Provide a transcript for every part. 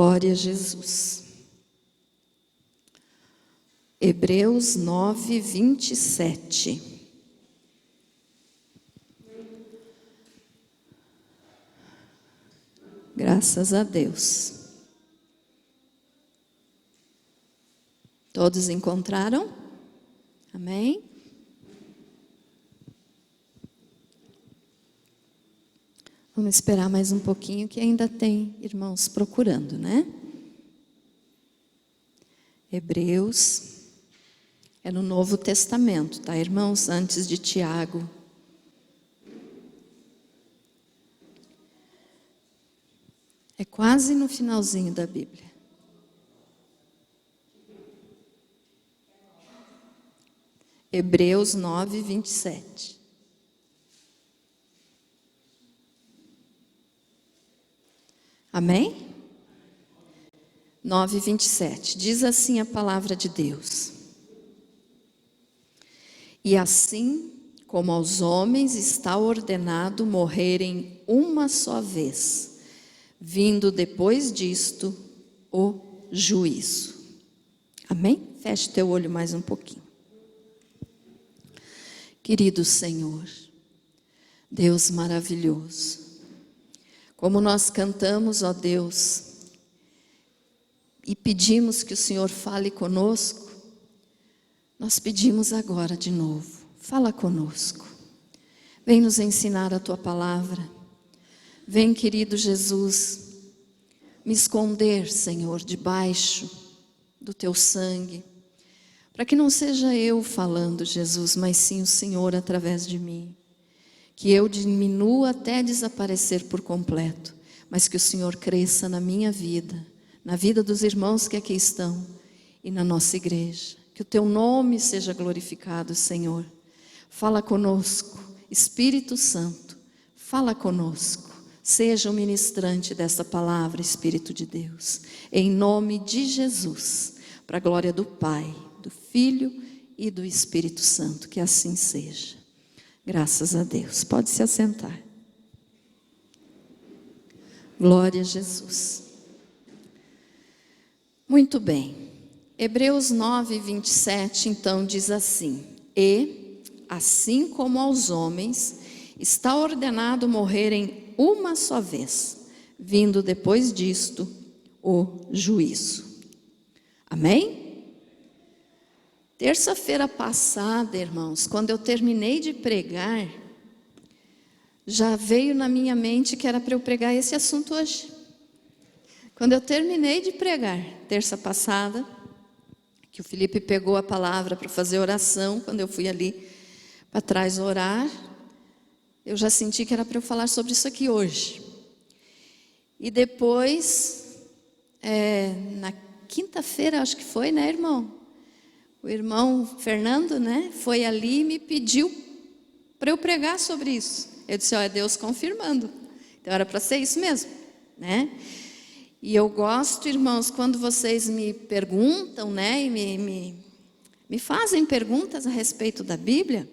Glória a Jesus. Hebreus 9, 27. Graças a Deus. Todos encontraram? Amém? Vamos esperar mais um pouquinho que ainda tem irmãos procurando, né? Hebreus é no Novo Testamento, tá, irmãos? Antes de Tiago. É quase no finalzinho da Bíblia. Hebreus 9, 27. Amém? 9, 27. Diz assim a palavra de Deus. E assim como aos homens está ordenado morrerem uma só vez, vindo depois disto o juízo. Amém? Feche teu olho mais um pouquinho. Querido Senhor, Deus maravilhoso, como nós cantamos, ó Deus, e pedimos que o Senhor fale conosco, nós pedimos agora de novo, fala conosco, vem nos ensinar a Tua palavra, vem, querido Jesus, me esconder, Senhor, debaixo do Teu sangue, para que não seja eu falando, Jesus, mas sim o Senhor através de mim. Que eu diminua até desaparecer por completo, mas que o Senhor cresça na minha vida, na vida dos irmãos que aqui estão e na nossa igreja. Que o Teu nome seja glorificado, Senhor. Fala conosco, Espírito Santo, fala conosco. Seja o ministrante dessa palavra, Espírito de Deus. Em nome de Jesus, para a glória do Pai, do Filho e do Espírito Santo, que assim seja. Graças a Deus. Pode se assentar. Glória a Jesus. Muito bem. Hebreus 9, 27, então diz assim: E, assim como aos homens, está ordenado morrerem uma só vez, vindo depois disto o juízo. Amém? Terça-feira passada, irmãos, quando eu terminei de pregar, já veio na minha mente que era para eu pregar esse assunto hoje. Quando eu terminei de pregar, terça passada, que o Felipe pegou a palavra para fazer oração, quando eu fui ali para trás orar, eu já senti que era para eu falar sobre isso aqui hoje. E depois, na quinta-feira, acho que foi, né, irmão? O irmão Fernando, né, foi ali e me pediu para eu pregar sobre isso. Eu disse, é Deus confirmando. Então era para ser isso mesmo, né? E eu gosto, irmãos, quando vocês me perguntam, né, e me fazem perguntas a respeito da Bíblia,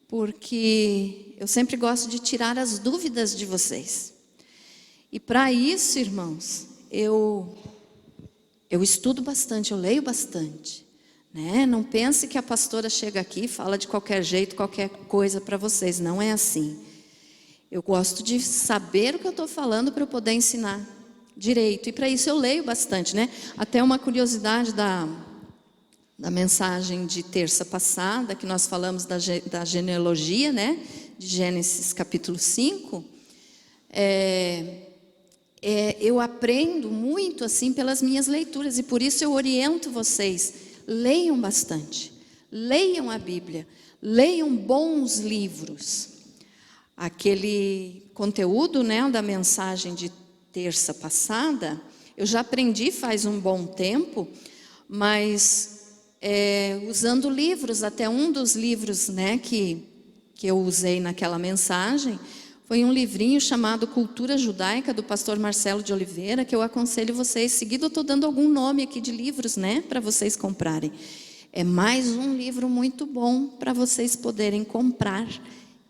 porque eu sempre gosto de tirar as dúvidas de vocês. E para isso, irmãos, eu estudo bastante, eu leio bastante. Né? Não pense que a pastora chega aqui e fala de qualquer jeito, qualquer coisa para vocês. Não é assim. Eu gosto de saber o que eu estou falando para eu poder ensinar direito. E para isso eu leio bastante, né? Até uma curiosidade da mensagem de terça passada, que nós falamos da genealogia, né? De Gênesis capítulo 5. Eu aprendo muito assim pelas minhas leituras. E por isso eu oriento vocês. Leiam bastante, leiam a Bíblia, leiam bons livros. Aquele conteúdo, né, da mensagem de terça passada, eu já aprendi faz um bom tempo, mas usando livros, até um dos livros, né, que eu usei naquela mensagem, foi um livrinho chamado Cultura Judaica, do pastor Marcelo de Oliveira, que eu aconselho vocês, seguido eu estou dando algum nome aqui de livros, né, para vocês comprarem. É mais um livro muito bom para vocês poderem comprar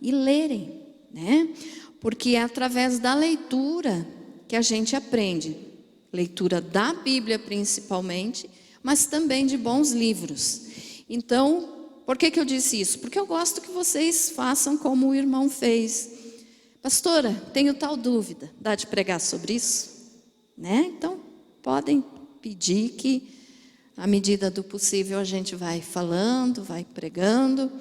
e lerem, né? Porque é através da leitura que a gente aprende. leitura da Bíblia principalmente, mas também de bons livros. Então, por que eu disse isso? Porque eu gosto que vocês façam como o irmão fez. Pastora, tenho tal dúvida, dá de pregar sobre isso? Né? Então, podem pedir que, à medida do possível, a gente vai falando, vai pregando.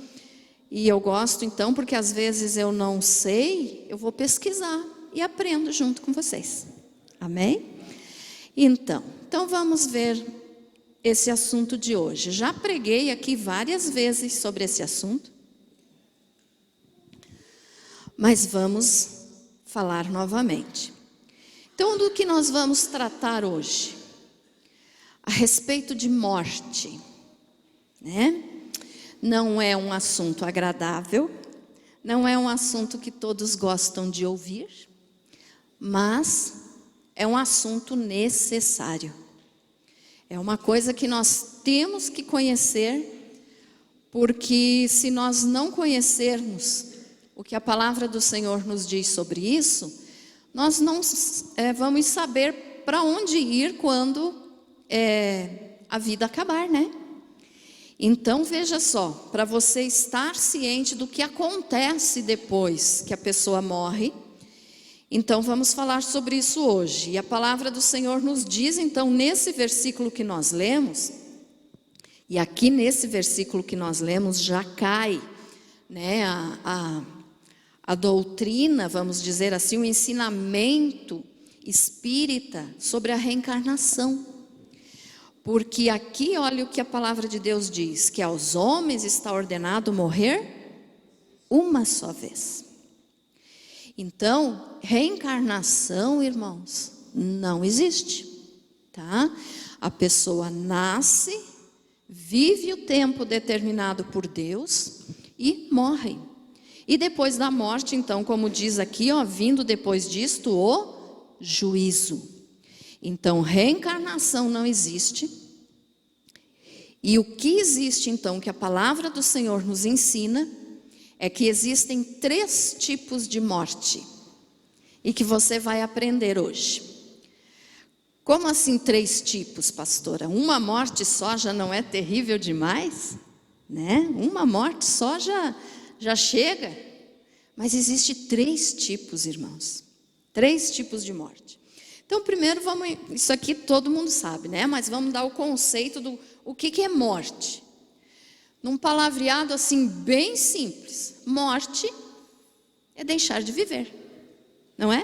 E eu gosto então, porque às vezes eu não sei, eu vou pesquisar e aprendo junto com vocês. Amém? Então vamos ver esse assunto de hoje. Já preguei aqui várias vezes sobre esse assunto, mas vamos falar novamente. Então, do que nós vamos tratar hoje? A respeito de morte, né? Não é um assunto agradável, não é um assunto que todos gostam de ouvir, mas é um assunto necessário. É uma coisa que nós temos que conhecer, porque se nós não conhecermos o que a palavra do Senhor nos diz sobre isso, nós não vamos saber para onde ir quando a vida acabar, né? Então veja só, para você estar ciente do que acontece depois que a pessoa morre, então vamos falar sobre isso hoje. E a palavra do Senhor nos diz, então, nesse versículo que nós lemos, e aqui nesse versículo que nós lemos já cai, né, a doutrina, vamos dizer assim, o ensinamento espírita sobre a reencarnação. Porque aqui, olha o que a palavra de Deus diz, que aos homens está ordenado morrer uma só vez. Então, reencarnação, irmãos, não existe, tá? A pessoa nasce, vive o tempo determinado por Deus e morre. E depois da morte, então, como diz aqui, ó, vindo depois disto o juízo. Então, reencarnação não existe. E o que existe, então, que a palavra do Senhor nos ensina, é que existem 3 tipos de morte. E que você vai aprender hoje. Como assim 3 tipos, pastora? Uma morte só já não é terrível demais? Né? Uma morte só já chega. Mas existe 3 tipos, irmãos. 3 tipos de morte. Então, primeiro, isso aqui todo mundo sabe, né? Mas vamos dar o conceito do o que é morte. Num palavreado assim bem simples. Morte é deixar de viver, não é?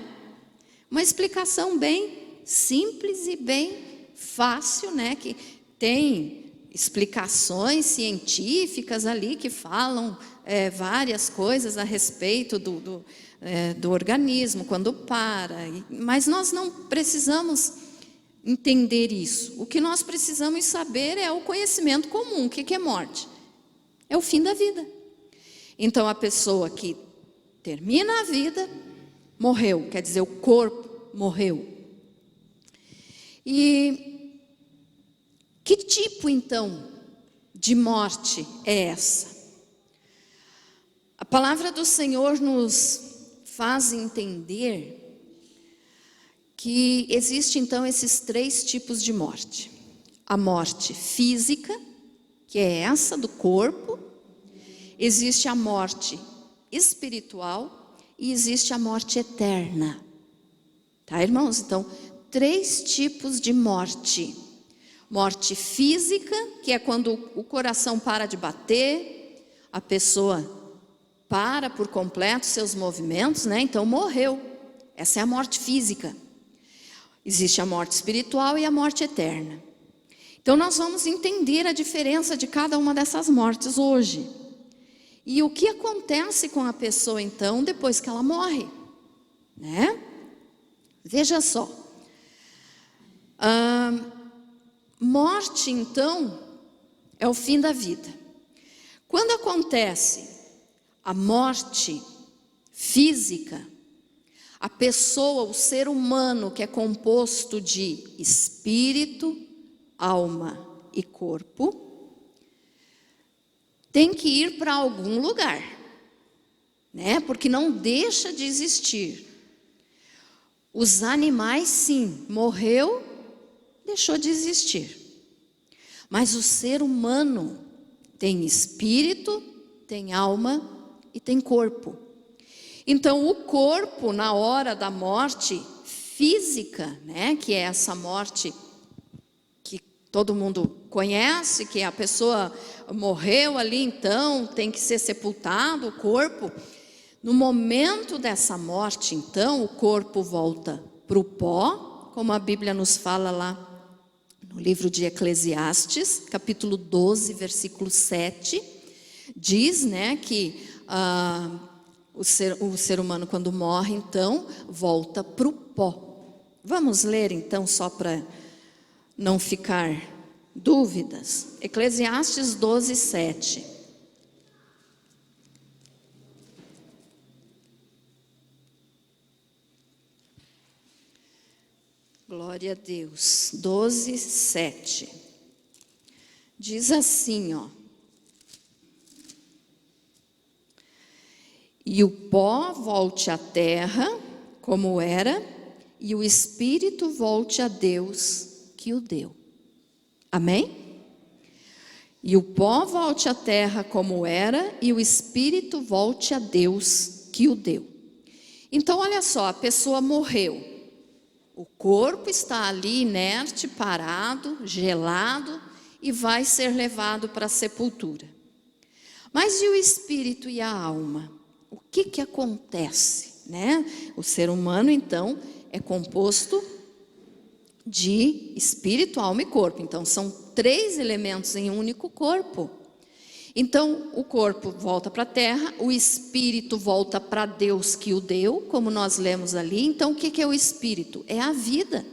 Uma explicação bem simples e bem fácil, né? Que tem explicações científicas ali que falam várias coisas a respeito do organismo, quando para. Mas nós não precisamos entender isso. O que nós precisamos saber é o conhecimento comum. O que é morte? É o fim da vida. Então, a pessoa que termina a vida, morreu. Quer dizer, o corpo morreu. E que tipo, então, de morte é essa? A palavra do Senhor nos faz entender que existe então esses 3 tipos de morte. A morte física, que é essa do corpo. Existe a morte espiritual e existe a morte eterna. Tá, irmãos? Então, 3 tipos de morte. Morte física, que é quando o coração para de bater, a pessoa para por completo seus movimentos, né? Então morreu. Essa é a morte física. Existe a morte espiritual e a morte eterna. Então nós vamos entender a diferença de cada uma dessas mortes hoje. E o que acontece com a pessoa então depois que ela morre, né? Veja só. Morte então é o fim da vida. Quando acontece a morte física, a pessoa, o ser humano, que é composto de espírito, alma e corpo, tem que ir para algum lugar, né? Porque não deixa de existir. Os animais, sim, morreu, deixou de existir. Mas o ser humano tem espírito, tem alma e tem corpo. Então o corpo, na hora da morte física, né, que é essa morte que todo mundo conhece, que a pessoa morreu ali, então tem que ser sepultado o corpo. No momento dessa morte, então, o corpo volta para o pó, como a Bíblia nos fala lá no livro de Eclesiastes, capítulo 12, versículo 7, diz, né, que o ser humano, quando morre, então, volta para o pó. Vamos ler, então, só para não ficar dúvidas. Eclesiastes 12, 7. Glória a Deus. 12, 7. Diz assim, ó. E o pó volte à terra, como era, e o espírito volte a Deus que o deu. Amém? E o pó volte à terra como era, e o espírito volte a Deus que o deu. Então, olha só, a pessoa morreu. O corpo está ali inerte, parado, gelado, e vai ser levado para a sepultura. Mas e o espírito e a alma? O que acontece, né? O ser humano, então, é composto de espírito, alma e corpo. Então, são 3 elementos em um único corpo. Então, o corpo volta para a terra, o espírito volta para Deus que o deu, como nós lemos ali. Então, o que é o espírito? É a vida.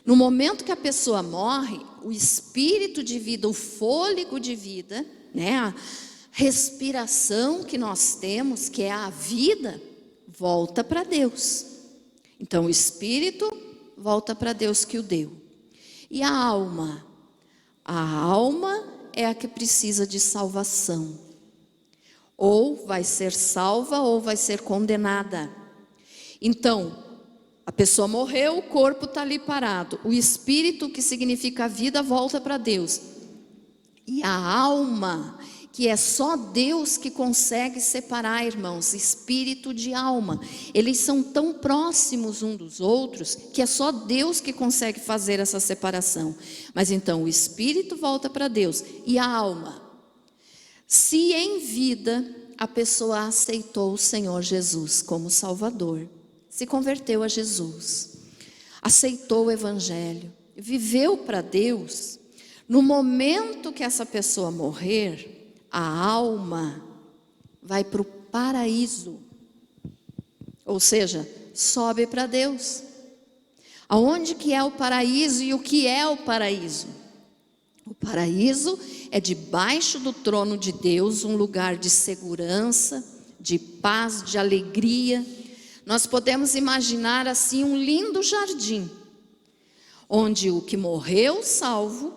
No momento que a pessoa morre, o espírito de vida, o fôlego de vida, né, a respiração que nós temos, que é a vida, volta para Deus. Então, o espírito volta para Deus que o deu. E a alma? A alma é a que precisa de salvação. Ou vai ser salva ou vai ser condenada. Então, a pessoa morreu, o corpo está ali parado. O espírito, que significa a vida, volta para Deus. E a alma, que é só Deus que consegue separar, irmãos, espírito de alma. Eles são tão próximos uns dos outros que é só Deus que consegue fazer essa separação. Mas então o espírito volta para Deus e a alma. Se em vida a pessoa aceitou o Senhor Jesus como Salvador, se converteu a Jesus, aceitou o Evangelho, viveu para Deus, no momento que essa pessoa morrer, a alma vai para o paraíso, ou seja, sobe para Deus. Aonde que é o paraíso e o que é o paraíso? O paraíso é debaixo do trono de Deus, um lugar de segurança, de paz, de alegria. Nós podemos imaginar assim um lindo jardim, onde o que morreu salvo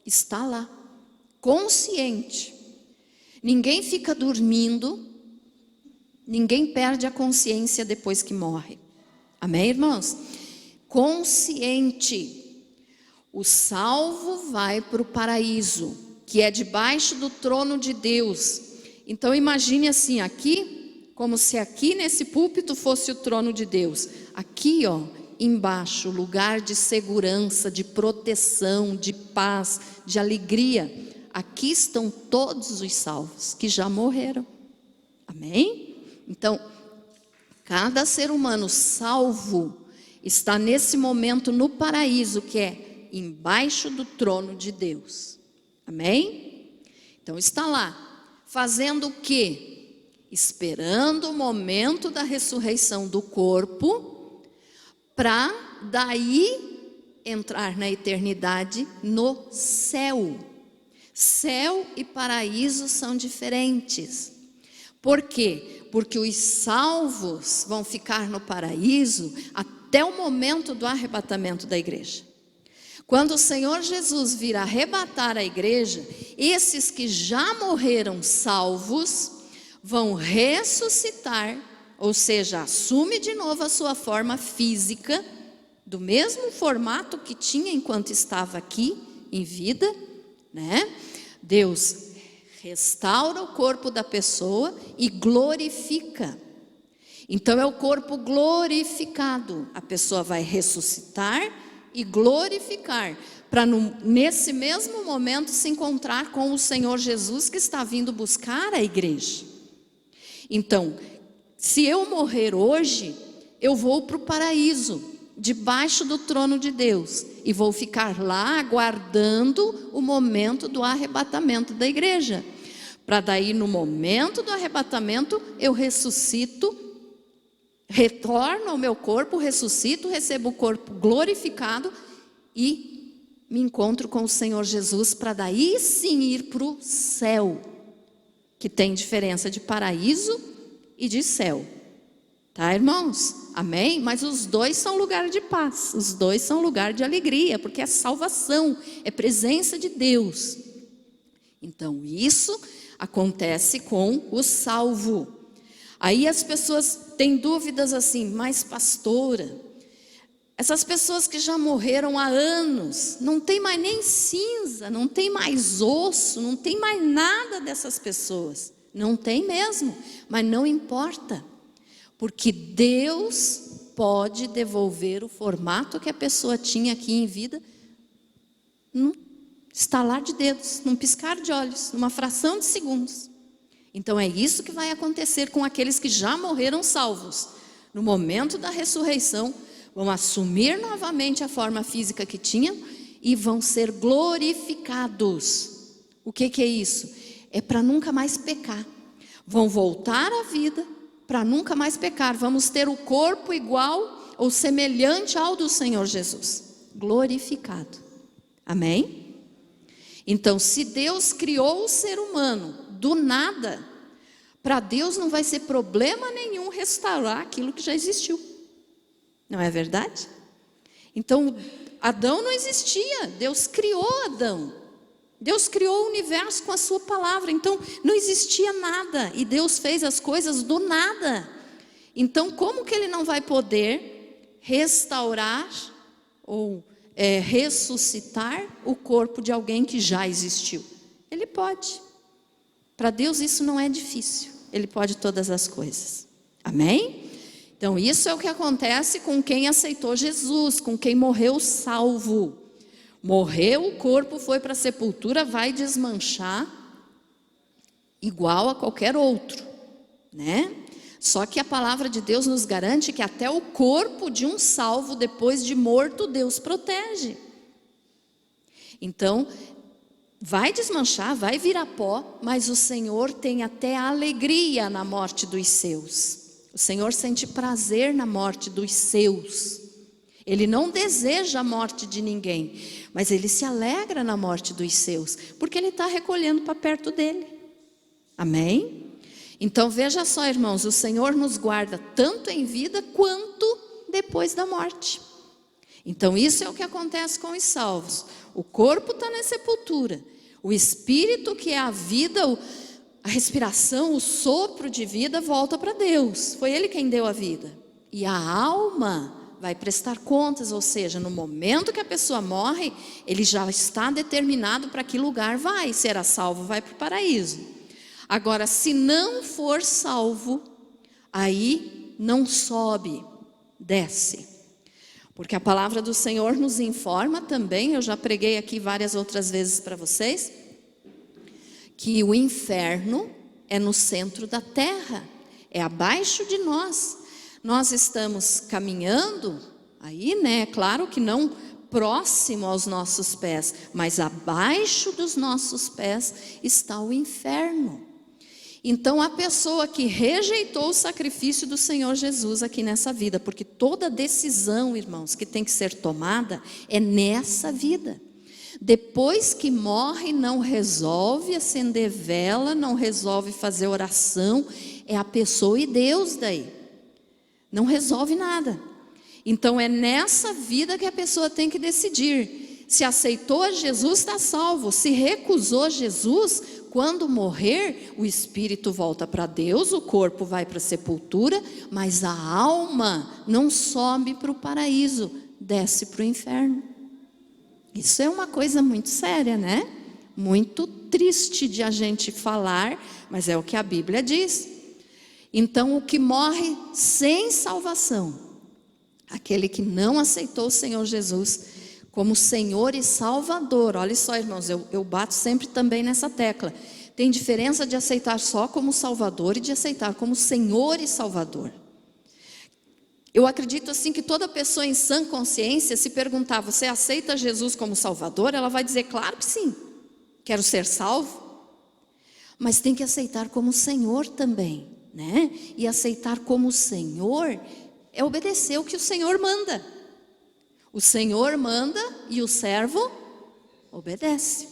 está lá, consciente. Ninguém fica dormindo, ninguém perde a consciência depois que morre. Amém, irmãos? Consciente. O salvo vai para o paraíso, que é debaixo do trono de Deus. Então imagine assim, aqui, como se aqui nesse púlpito fosse o trono de Deus. Aqui, ó, embaixo, lugar de segurança, de proteção, de paz, de alegria. Aqui estão todos os salvos que já morreram. Amém? Então, cada ser humano salvo está nesse momento no paraíso, que é embaixo do trono de Deus. Amém? Então está lá, fazendo o quê? Esperando o momento da ressurreição do corpo, para daí entrar na eternidade no céu. Céu e paraíso são diferentes. Por quê? Porque os salvos vão ficar no paraíso até o momento do arrebatamento da igreja. Quando o Senhor Jesus vir arrebatar a igreja, esses que já morreram salvos vão ressuscitar, ou seja, assume de novo a sua forma física, do mesmo formato que tinha enquanto estava aqui em vida, né? Deus restaura o corpo da pessoa e glorifica. Então é o corpo glorificado. A pessoa vai ressuscitar e glorificar, para nesse mesmo momento se encontrar com o Senhor Jesus, que está vindo buscar a igreja. Então, se eu morrer hoje, eu vou para o paraíso, debaixo do trono de Deus, e vou ficar lá aguardando o momento do arrebatamento da igreja, para daí no momento do arrebatamento eu ressuscito, retorno ao meu corpo, ressuscito, recebo o corpo glorificado e me encontro com o Senhor Jesus, para daí sim ir para o céu, que tem diferença de paraíso e de céu. Tá, irmãos? Amém? Mas os dois são lugar de paz, os dois são lugar de alegria, porque é salvação, é presença de Deus. Então isso acontece com o salvo. Aí as pessoas têm dúvidas assim, mas pastora, essas pessoas que já morreram há anos, não tem mais nem cinza, não tem mais osso, não tem mais nada dessas pessoas. Não tem mesmo, mas não importa. Porque Deus pode devolver o formato que a pessoa tinha aqui em vida num estalar de dedos, num piscar de olhos, numa fração de segundos. Então é isso que vai acontecer com aqueles que já morreram salvos. No momento da ressurreição, vão assumir novamente a forma física que tinham e vão ser glorificados. O que é isso? É para nunca mais pecar. Vão voltar à vida para nunca mais pecar. Vamos ter o corpo igual ou semelhante ao do Senhor Jesus, glorificado. Amém? Então, se Deus criou o ser humano do nada, para Deus não vai ser problema nenhum restaurar aquilo que já existiu. Não é verdade? Então, Adão não existia, Deus criou Adão. Deus criou o universo com a sua palavra, então não existia nada, e Deus fez as coisas do nada. Então como que Ele não vai poder restaurar ou ressuscitar o corpo de alguém que já existiu? Ele pode. Para Deus isso não é difícil, Ele pode todas as coisas. Amém? Então isso é o que acontece com quem aceitou Jesus, com quem morreu salvo. Morreu, o corpo foi para a sepultura, vai desmanchar igual a qualquer outro, né? Só que a palavra de Deus nos garante que até o corpo de um salvo, depois de morto, Deus protege. Então, vai desmanchar, vai virar pó, mas o Senhor tem até alegria na morte dos seus. O Senhor sente prazer na morte dos seus. Ele não deseja a morte de ninguém, mas Ele se alegra na morte dos seus, porque Ele está recolhendo para perto dEle. Amém? Então veja só, irmãos, o Senhor nos guarda tanto em vida quanto depois da morte. Então isso é o que acontece com os salvos. O corpo está na sepultura, o espírito, que é a vida, a respiração, o sopro de vida, volta para Deus. Foi Ele quem deu a vida. E a alma vai prestar contas, ou seja, no momento que a pessoa morre, ele já está determinado para que lugar vai. Se era salvo, vai para o paraíso. Agora, se não for salvo, aí não sobe, desce. Porque a palavra do Senhor nos informa também, eu já preguei aqui várias outras vezes para vocês, que o inferno é no centro da terra, é abaixo de nós. Nós estamos caminhando aí, né? Claro que não próximo aos nossos pés, mas abaixo dos nossos pés está o inferno. Então a pessoa que rejeitou o sacrifício do Senhor Jesus aqui nessa vida, porque toda decisão, irmãos, que tem que ser tomada é nessa vida. Depois que morre, não resolve acender vela, não resolve fazer oração, é a pessoa e Deus daí. Não resolve nada. Então é nessa vida que a pessoa tem que decidir. Se aceitou Jesus, está salvo. Se recusou Jesus, quando morrer, o espírito volta para Deus, o corpo vai para a sepultura, mas a alma não sobe para o paraíso. desce para o inferno. Isso é uma coisa muito séria, né? Muito triste de a gente falar, mas é o que a Bíblia diz. Então, o que morre sem salvação, aquele que não aceitou o Senhor Jesus como Senhor e Salvador. Olha só, irmãos, eu bato sempre também nessa tecla. Tem diferença de aceitar só como Salvador e de aceitar como Senhor e Salvador. Eu acredito assim que toda pessoa em sã consciência, se perguntar, você aceita Jesus como Salvador? Ela vai dizer, claro que sim, quero ser salvo. Mas tem que aceitar como Senhor também, né? E aceitar como Senhor é obedecer o que o Senhor manda. O Senhor manda e o servo obedece.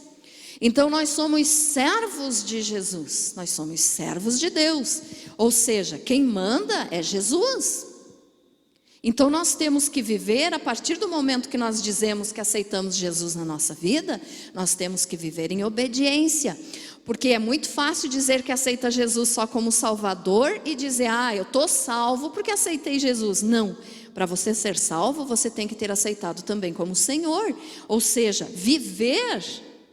Então nós somos servos de Jesus, nós somos servos de Deus. Ou seja, quem manda é Jesus. Então nós temos que viver, a partir do momento que nós dizemos que aceitamos Jesus na nossa vida, nós temos que viver em obediência. Porque é muito fácil dizer que aceita Jesus só como Salvador e dizer, eu estou salvo porque aceitei Jesus. Não, para você ser salvo, você tem que ter aceitado também como Senhor. Ou seja, viver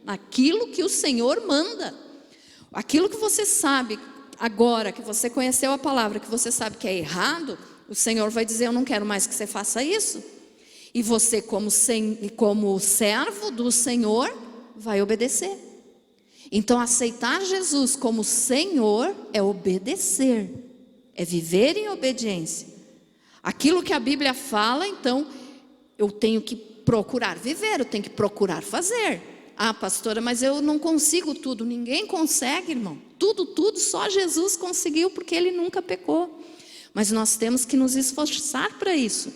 naquilo que o Senhor manda. Aquilo que você sabe agora, que você conheceu a palavra, que você sabe que é errado, o Senhor vai dizer, eu não quero mais que você faça isso. E você, como servo do Senhor, vai obedecer. Então, aceitar Jesus como Senhor é obedecer, é viver em obediência. Aquilo que a Bíblia fala, então, eu tenho que procurar viver, eu tenho que procurar fazer. Pastora, mas eu não consigo tudo. Ninguém consegue, irmão. Tudo, só Jesus conseguiu, porque Ele nunca pecou. Mas nós temos que nos esforçar para isso.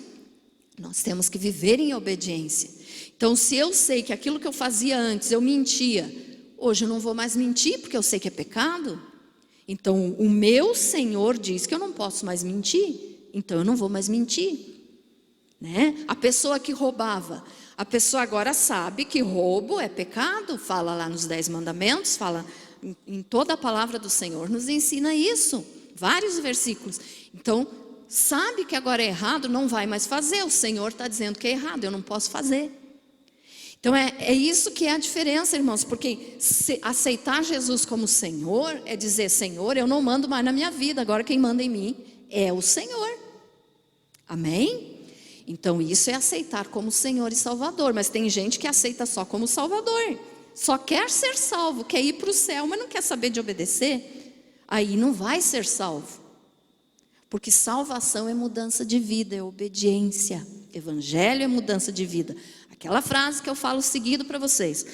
Nós temos que viver em obediência. Então, se eu sei que aquilo que eu fazia antes, eu mentia, hoje eu não vou mais mentir, porque eu sei que é pecado. Então, o meu Senhor diz que eu não posso mais mentir. Então, eu não vou mais mentir. Né? A pessoa que roubava, a pessoa agora sabe que roubo é pecado. Fala lá nos 10 mandamentos, fala em toda a palavra do Senhor, nos ensina isso. Vários versículos. Então, sabe que agora é errado, não vai mais fazer. O Senhor está dizendo que é errado, eu não posso fazer. Então, é isso que é a diferença, irmãos. Porque aceitar Jesus como Senhor é dizer, Senhor, eu não mando mais na minha vida. Agora quem manda em mim é o Senhor. Amém? Então, isso é aceitar como Senhor e Salvador. Mas tem gente que aceita só como Salvador. Só quer ser salvo, quer ir para o céu, mas não quer saber de obedecer. Aí não vai ser salvo. Porque salvação é mudança de vida, é obediência. Evangelho é mudança de vida. Aquela frase que eu falo seguido para vocês.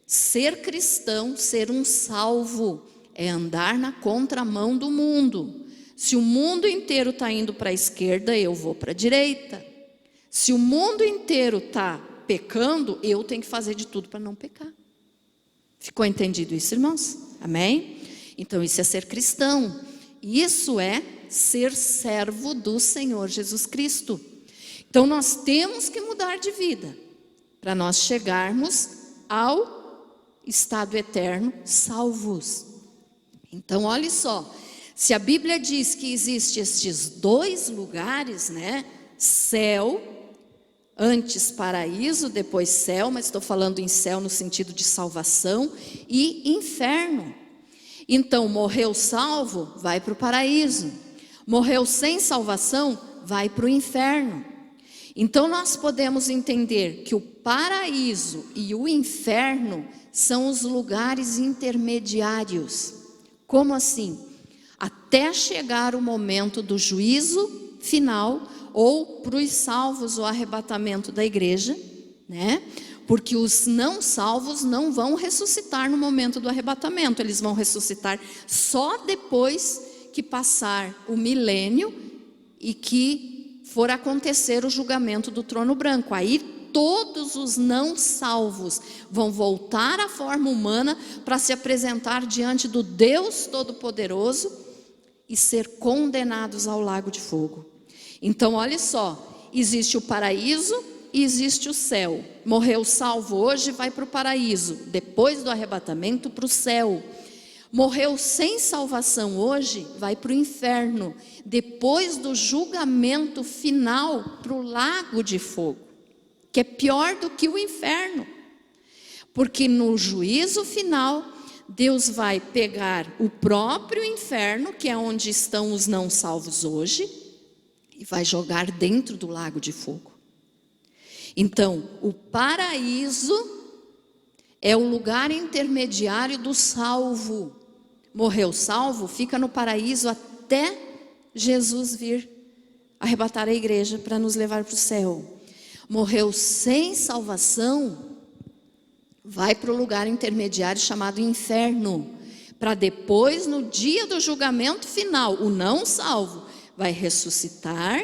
Ser cristão, ser um salvo, é andar na contramão do mundo. Se o mundo inteiro está indo para a esquerda, eu vou para a direita. Se o mundo inteiro está pecando, eu tenho que fazer de tudo para não pecar. Ficou entendido isso, irmãos? Amém? Então isso é ser cristão. Isso é ser servo do Senhor Jesus Cristo. Então nós temos que mudar de vida para nós chegarmos ao estado eterno salvos. Então olhe só, se a Bíblia diz que existem estes 2 lugares, né? Céu, antes paraíso, depois céu, mas estou falando em céu no sentido de salvação, e inferno. Então morreu salvo, vai para o paraíso. Morreu sem salvação, vai para o inferno. Então nós podemos entender que o paraíso e o inferno são os lugares intermediários. Como assim? Até chegar o momento do juízo final, ou para os salvos o arrebatamento da igreja, né? Porque os não salvos não vão ressuscitar no momento do arrebatamento, eles vão ressuscitar só depois que passar o milênio e que for acontecer o julgamento do trono branco. Aí todos os não salvos vão voltar à forma humana para se apresentar diante do Deus Todo-Poderoso e ser condenados ao lago de fogo. Então olha só, existe o paraíso e existe o céu. Morreu salvo hoje, vai para o paraíso, depois do arrebatamento para o céu. Morreu sem salvação hoje, vai para o inferno, depois do julgamento final para o lago de fogo. que é pior do que o inferno. Porque no juízo final, Deus vai pegar o próprio inferno, que é onde estão os não salvos hoje, e vai jogar dentro do lago de fogo. Então, o paraíso é o lugar intermediário do salvo. Morreu salvo, fica no paraíso até Jesus vir arrebatar a igreja para nos levar para o céu. Morreu sem salvação, vai para o lugar intermediário chamado inferno, para depois, no dia do julgamento final, o não salvo vai ressuscitar,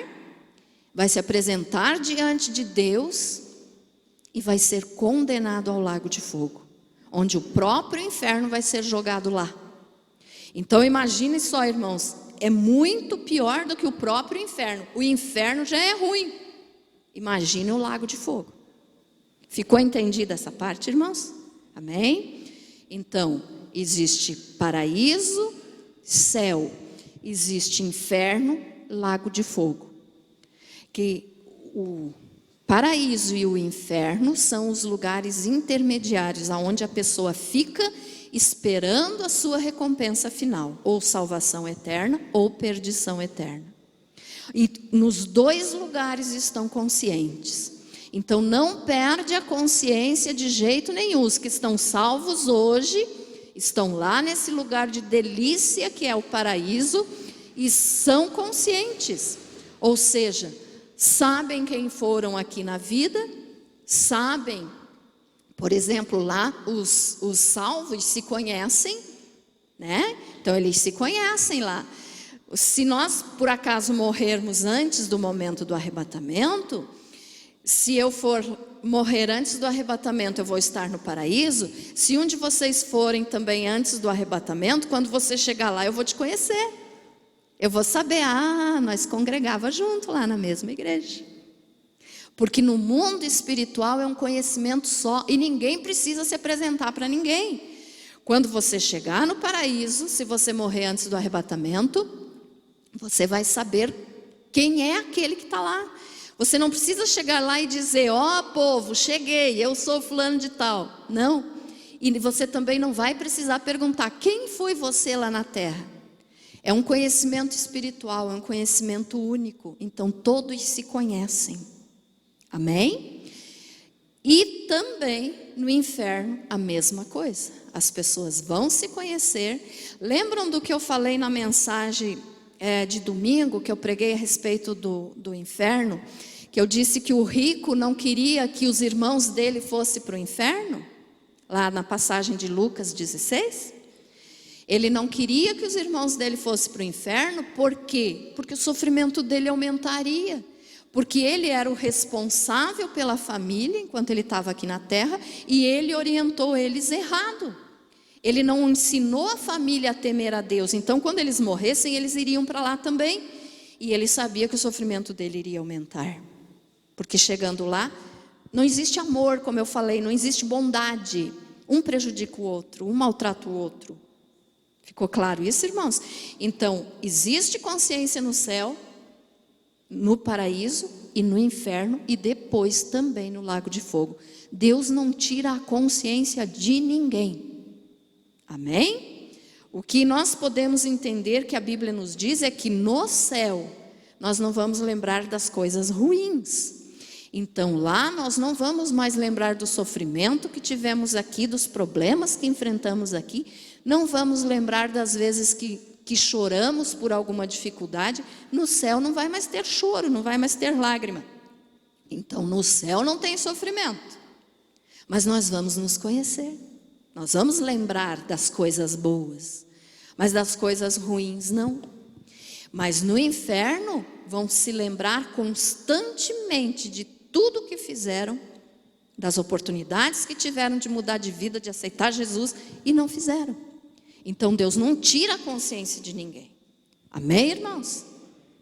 vai se apresentar diante de Deus e vai ser condenado ao lago de fogo, onde o próprio inferno vai ser jogado lá. Então imagine só, irmãos, é muito pior do que o próprio inferno. O inferno já é ruim, imagine o lago de fogo. Ficou entendida essa parte, irmãos? Amém? Então, existe paraíso, céu, existe inferno, lago de fogo. Que o paraíso e o inferno são os lugares intermediários, aonde a pessoa fica esperando a sua recompensa final, ou salvação eterna, ou perdição eterna. E nos dois lugares estão conscientes. Então não perde a consciência de jeito nenhum. Os que estão salvos hoje estão lá nesse lugar de delícia que é o paraíso e são conscientes. Ou seja, sabem quem foram aqui na vida, sabem, por exemplo, lá os salvos se conhecem, né? Então eles se conhecem lá. Se nós por acaso morrermos antes do momento do arrebatamento, se eu for morrer antes do arrebatamento, eu vou estar no paraíso. Se um de vocês forem também antes do arrebatamento, quando você chegar lá, eu vou te conhecer. Eu vou saber, nós congregava junto lá na mesma igreja. Porque no mundo espiritual é um conhecimento só e ninguém precisa se apresentar para ninguém. Quando você chegar no paraíso, se você morrer antes do arrebatamento, você vai saber quem é aquele que está lá. Você não precisa chegar lá e dizer, povo, cheguei, eu sou fulano de tal. Não. E você também não vai precisar perguntar, quem foi você lá na terra? É um conhecimento espiritual, é um conhecimento único. Então todos se conhecem. Amém? E também no inferno a mesma coisa. As pessoas vão se conhecer. Lembram do que eu falei na mensagem de domingo, que eu preguei a respeito do inferno, que eu disse que o rico não queria que os irmãos dele fossem para o inferno, lá na passagem de Lucas 16, ele não queria que os irmãos dele fossem para o inferno, por quê? Porque o sofrimento dele aumentaria, porque ele era o responsável pela família, enquanto ele estava aqui na terra, e ele orientou eles errado. Ele não ensinou a família a temer a Deus. Então, quando eles morressem, eles iriam para lá também. E ele sabia que o sofrimento dele iria aumentar. Porque chegando lá, não existe amor, como eu falei, não existe bondade. Um prejudica o outro, um maltrata o outro. Ficou claro isso, irmãos? Então, existe consciência no céu, no paraíso e no inferno, e depois também no lago de fogo. Deus não tira a consciência de ninguém. Amém? O que nós podemos entender que a Bíblia nos diz é que no céu nós não vamos lembrar das coisas ruins. Então lá nós não vamos mais lembrar do sofrimento que tivemos aqui, dos problemas que enfrentamos aqui. Não vamos lembrar das vezes que choramos por alguma dificuldade. No céu não vai mais ter choro, não vai mais ter lágrima. Então no céu não tem sofrimento. Mas nós vamos nos conhecer. Nós vamos lembrar das coisas boas, mas das coisas ruins não. Mas no inferno vão se lembrar constantemente de tudo que fizeram, das oportunidades que tiveram de mudar de vida, de aceitar Jesus e não fizeram. Então Deus não tira a consciência de ninguém. Amém, irmãos?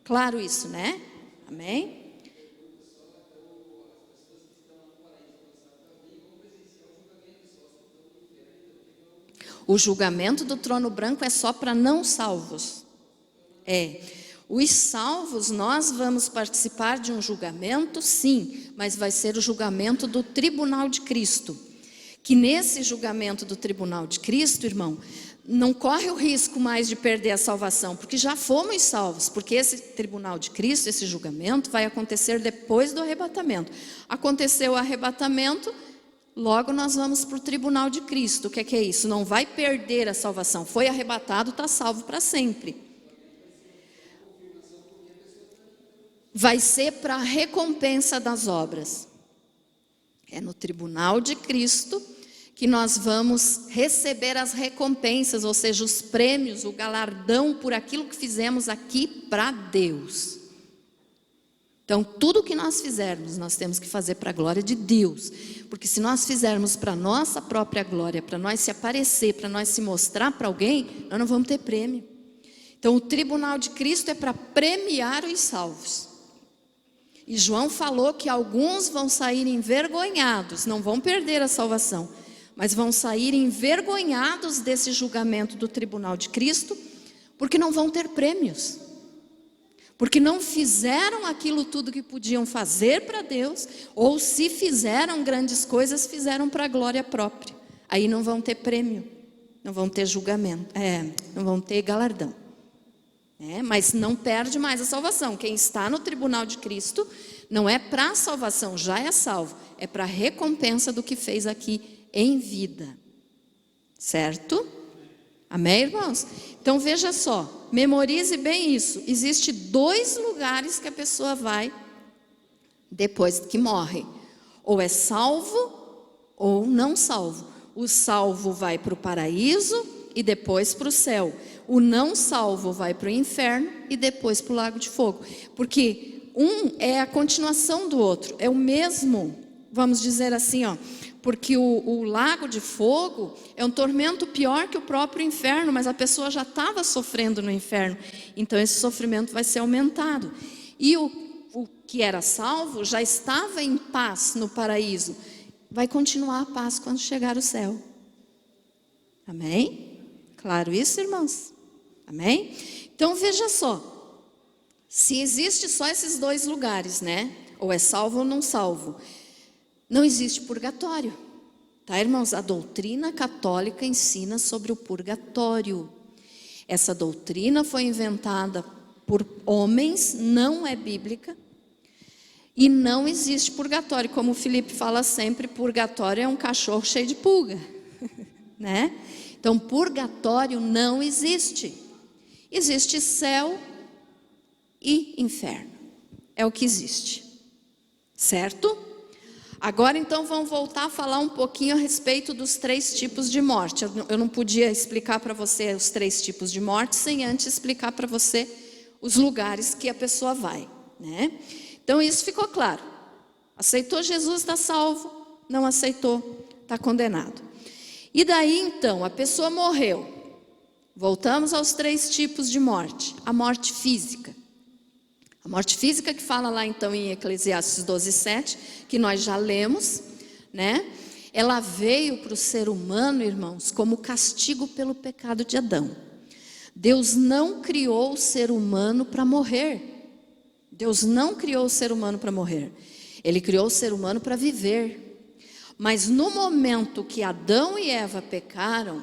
Claro isso, né? Amém? O julgamento do trono branco é só para não salvos. Os salvos, nós vamos participar de um julgamento, sim, mas vai ser o julgamento do tribunal de Cristo. Que nesse julgamento do tribunal de Cristo, irmão, não corre o risco mais de perder a salvação, porque já fomos salvos, porque esse tribunal de Cristo, esse julgamento, vai acontecer depois do arrebatamento. Aconteceu o arrebatamento, logo nós vamos para o tribunal de Cristo. O que é isso? Não vai perder a salvação, foi arrebatado, está salvo para sempre. Vai ser para a recompensa das obras. É no tribunal de Cristo que nós vamos receber as recompensas, ou seja, os prêmios, o galardão por aquilo que fizemos aqui para Deus. Então, tudo que nós fizermos, nós temos que fazer para a glória de Deus. Porque se nós fizermos para a nossa própria glória, para nós se aparecer, para nós se mostrar para alguém, nós não vamos ter prêmio. Então, o tribunal de Cristo é para premiar os salvos. E João falou que alguns vão sair envergonhados, não vão perder a salvação, mas vão sair envergonhados desse julgamento do tribunal de Cristo, porque não vão ter prêmios, porque não fizeram aquilo tudo que podiam fazer para Deus, ou se fizeram grandes coisas, fizeram para a glória própria. Aí não vão ter prêmio, não vão ter julgamento, não vão ter galardão. Mas não perde mais a salvação. Quem está no tribunal de Cristo não é para a salvação, já é salvo, é para a recompensa do que fez aqui em vida, certo? Amém, irmãos? Então veja só, memorize bem isso. Existe 2 lugares que a pessoa vai depois que morre: ou é salvo ou não salvo. O salvo vai para o paraíso e depois para o céu. O não salvo vai para o inferno e depois para o lago de fogo. Porque um é a continuação do outro, é o mesmo, vamos dizer assim, porque o lago de fogo é um tormento pior que o próprio inferno, mas a pessoa já estava sofrendo no inferno, então esse sofrimento vai ser aumentado. E o que era salvo já estava em paz no paraíso, vai continuar a paz quando chegar o céu. Amém? Claro isso, irmãos? Amém? Então veja só, se existe só esses 2 lugares, ou é salvo ou não salvo, não existe purgatório, tá, irmãos? A doutrina católica ensina sobre o purgatório. Essa doutrina foi inventada por homens, não é bíblica, e não existe purgatório. Como o Felipe fala sempre, purgatório é um cachorro cheio de pulga, Então, purgatório não existe. Existe céu e inferno. É o que existe, certo? Agora, então, vamos voltar a falar um pouquinho a respeito dos 3 tipos de morte. Eu não podia explicar para você os 3 tipos de morte sem antes explicar para você os lugares que a pessoa vai, Então, isso ficou claro. Aceitou Jesus, está salvo. Não aceitou, está condenado. E daí, então, a pessoa morreu. Voltamos aos 3 tipos de morte. A morte física. A morte física que fala lá então em Eclesiastes 12:7, que nós já lemos, Ela veio para o ser humano, irmãos, como castigo pelo pecado de Adão. Deus não criou o ser humano para morrer. Deus não criou o ser humano para morrer. Ele criou o ser humano para viver. Mas no momento que Adão e Eva pecaram,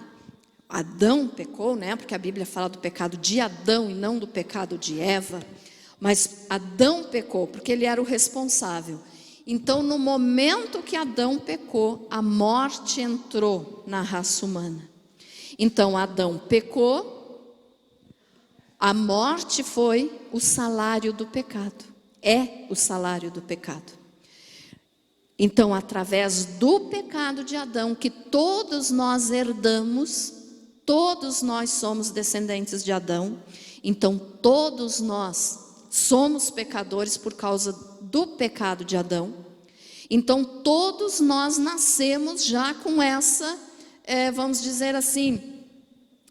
Adão pecou, porque a Bíblia fala do pecado de Adão e não do pecado de Eva. Mas Adão pecou, porque ele era o responsável. Então, no momento que Adão pecou, a morte entrou na raça humana. Então, Adão pecou, a morte foi o salário do pecado. É o salário do pecado. Então, através do pecado de Adão, que todos nós herdamos, todos nós somos descendentes de Adão, então todos nós somos pecadores por causa do pecado de Adão. Então todos nós nascemos já com essa, vamos dizer assim,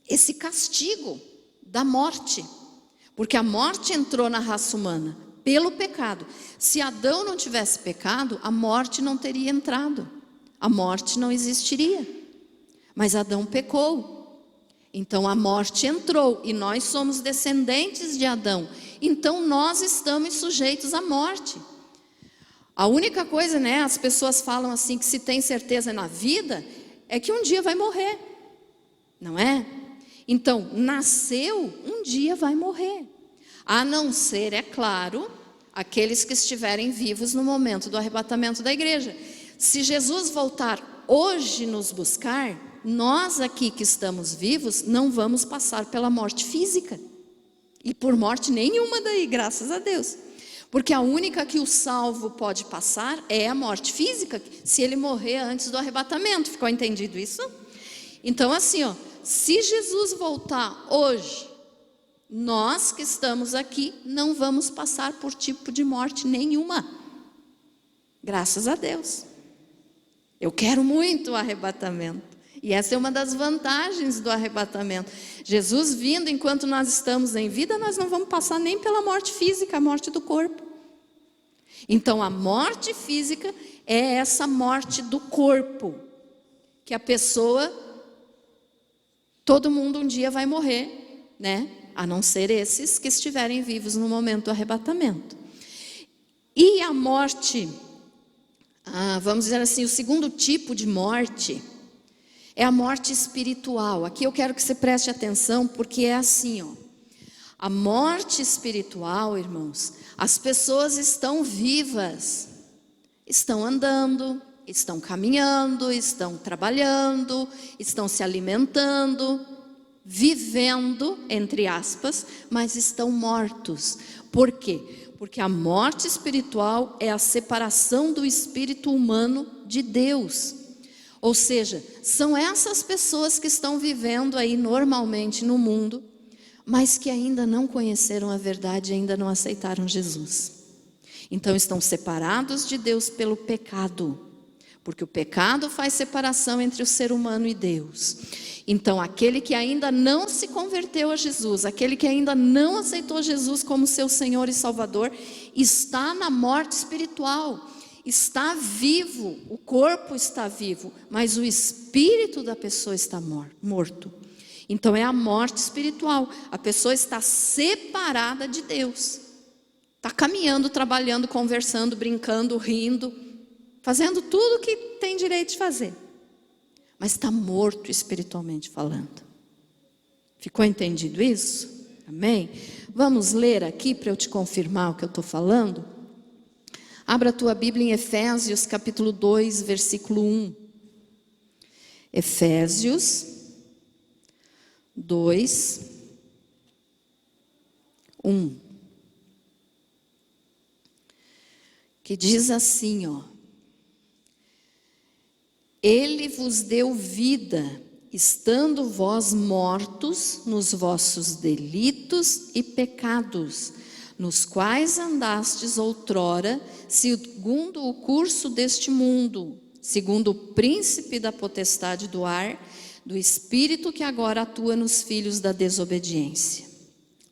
esse castigo da morte. Porque a morte entrou na raça humana pelo pecado. Se Adão não tivesse pecado, a morte não teria entrado. A morte não existiria. Mas Adão pecou. Então a morte entrou e nós somos descendentes de Adão. então nós estamos sujeitos à morte. A única coisa, né, as pessoas falam assim, que se tem certeza na vida, é que um dia vai morrer, não é? Então, nasceu, um dia vai morrer. A não ser, é claro, aqueles que estiverem vivos no momento do arrebatamento da igreja. Se Jesus voltar hoje nos buscar, nós aqui que estamos vivos, não vamos passar pela morte física. E por morte nenhuma daí, graças a Deus. Porque a única que o salvo pode passar é a morte física, se ele morrer antes do arrebatamento. Ficou entendido isso? Então assim, ó, se Jesus voltar hoje, nós que estamos aqui não vamos passar por tipo de morte nenhuma. Graças a Deus. Eu quero muito o arrebatamento. E essa é uma das vantagens do arrebatamento. Jesus vindo enquanto nós estamos em vida, nós não vamos passar nem pela morte física, a morte do corpo. Então a morte física é essa morte do corpo, que a pessoa, todo mundo um dia vai morrer, né? A não ser esses que estiverem vivos no momento do arrebatamento. E a morte, vamos dizer assim, o segundo tipo de morte é a morte espiritual. Aqui eu quero que você preste atenção, porque é assim, ó. A morte espiritual, irmãos, as pessoas estão vivas, estão andando, estão caminhando, estão trabalhando, estão se alimentando, vivendo, entre aspas, mas estão mortos. Por quê? Porque a morte espiritual é a separação do espírito humano de Deus. Ou seja, são essas pessoas que estão vivendo aí normalmente no mundo, mas que ainda não conheceram a verdade e ainda não aceitaram Jesus. Então estão separados de Deus pelo pecado, porque o pecado faz separação entre o ser humano e Deus. Então aquele que ainda não se converteu a Jesus, aquele que ainda não aceitou Jesus como seu Senhor e Salvador, está na morte espiritual. Está vivo, o corpo está vivo, mas o espírito da pessoa está morto. Então é a morte espiritual. A pessoa está separada de Deus. Está caminhando, trabalhando, conversando, brincando, rindo, fazendo tudo o que tem direito de fazer. Mas está morto espiritualmente falando. Ficou entendido isso? Amém? Vamos ler aqui para eu te confirmar o que eu estou falando? Abra a tua Bíblia em Efésios, capítulo 2, versículo 1. Efésios 2, 1. Que diz assim, ó. Ele vos deu vida, estando vós mortos nos vossos delitos e pecados, nos quais andastes outrora, segundo o curso deste mundo, segundo o príncipe da potestade do ar, do espírito que agora atua nos filhos da desobediência.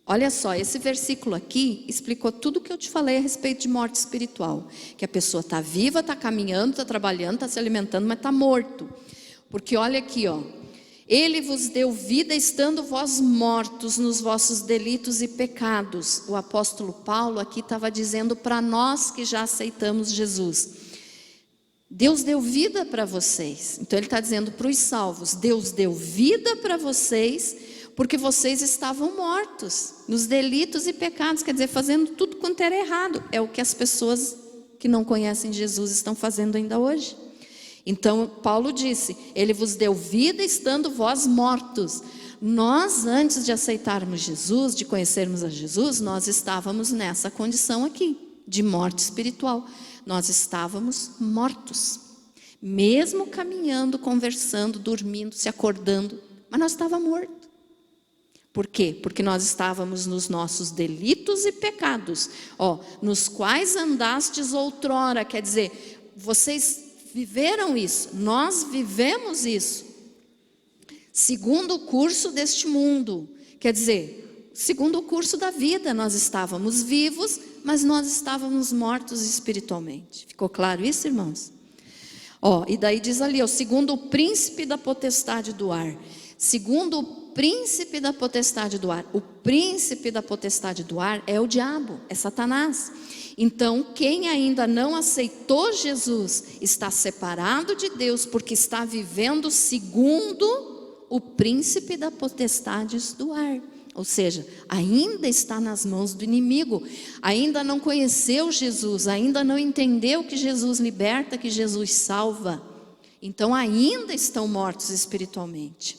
Olha só, esse versículo aqui explicou tudo o que eu te falei a respeito de morte espiritual. Que a pessoa está viva, está caminhando, está trabalhando, está se alimentando, mas está morto. Porque olha aqui, ó. Ele vos deu vida estando vós mortos nos vossos delitos e pecados. O apóstolo Paulo aqui estava dizendo para nós que já aceitamos Jesus. Deus deu vida para vocês. Então ele está dizendo para os salvos, Deus deu vida para vocês, porque vocês estavam mortos nos delitos e pecados. Quer dizer, fazendo tudo quanto era errado. É o que as pessoas que não conhecem Jesus estão fazendo ainda hoje. Então Paulo disse, ele vos deu vida estando vós mortos. Nós, antes de aceitarmos Jesus, de conhecermos a Jesus, nós estávamos nessa condição aqui, de morte espiritual. Nós estávamos mortos, mesmo caminhando, conversando, dormindo, se acordando, mas nós estávamos mortos. Por quê? Porque nós estávamos nos nossos delitos e pecados, nos quais andastes outrora. Quer dizer, vocês viveram isso, nós vivemos isso, segundo o curso deste mundo. Quer dizer, segundo o curso da vida, nós estávamos vivos, mas nós estávamos mortos espiritualmente. Ficou claro isso, irmãos? E daí diz ali, segundo o príncipe da potestade do ar. Segundo o príncipe da potestade do ar. O príncipe da potestade do ar é o diabo, é Satanás. Então, quem ainda não aceitou Jesus está separado de Deus, porque está vivendo segundo o príncipe da potestades do ar. Ou seja, ainda está nas mãos do inimigo, ainda não conheceu Jesus, ainda não entendeu que Jesus liberta, que Jesus salva. Então ainda estão mortos espiritualmente.